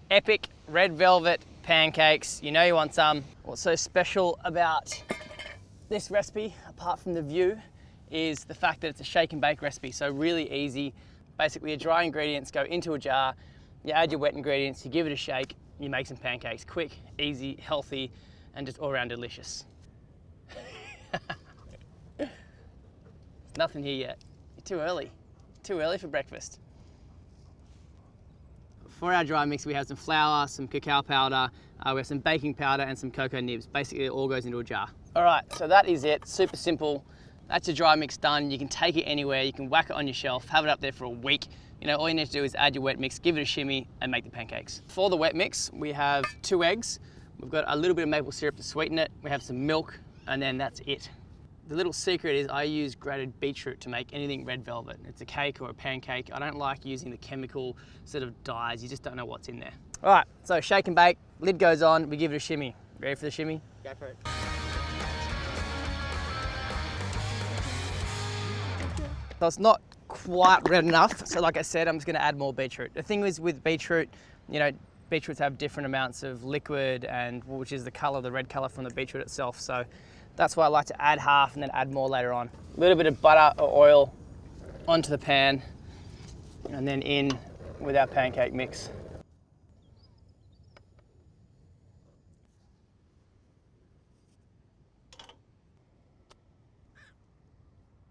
Epic red velvet pancakes. You know you want some. What's so special about this recipe, apart from the view, is the fact that it's a shake and bake recipe, so really easy. Basically, your dry ingredients go into a jar, you add your wet ingredients, you give it a shake, you make some pancakes. Quick, easy, healthy, and just all around delicious. There's nothing here yet. You're too early. Too early for breakfast. For our dry mix, we have some flour, some cacao powder, we have some baking powder and some cocoa nibs. Basically, it all goes into a jar. All right, so that is it, super simple. That's your dry mix done. You can take it anywhere, you can whack it on your shelf, have it up there for a week. You know, all you need to do is add your wet mix, give it a shimmy, and make the pancakes. For the wet mix, we have 2 eggs. We've got a little bit of maple syrup to sweeten it. We have some milk, and then that's it. The little secret is I use grated beetroot to make anything red velvet. It's a cake or a pancake. I don't like using the chemical sort of dyes. You just don't know what's in there. All right, so shake and bake, lid goes on, we give it a shimmy. Ready for the shimmy? Go for it. So it's not quite red enough. So like I said, I'm just gonna add more beetroot. The thing is with beetroot, you know, beetroots have different amounts of liquid, and which is the color, the red color from the beetroot itself. So that's why I like to add half and then add more later on. A little bit of butter or oil onto the pan and then in with our pancake mix.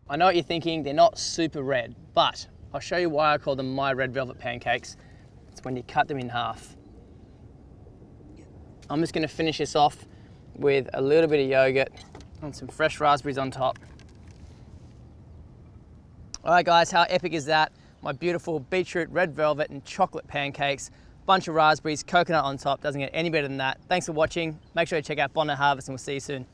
I know what you're thinking, they're not super red, but I'll show you why I call them my red velvet pancakes. It's when you cut them in half. I'm just gonna finish this off with a little bit of yogurt and some fresh raspberries on top. All right guys, how epic is that? My beautiful beetroot, red velvet and chocolate pancakes, bunch of raspberries, coconut on top, doesn't get any better than that. Thanks for watching. Make sure you check out Bondi Harvest and we'll see you soon.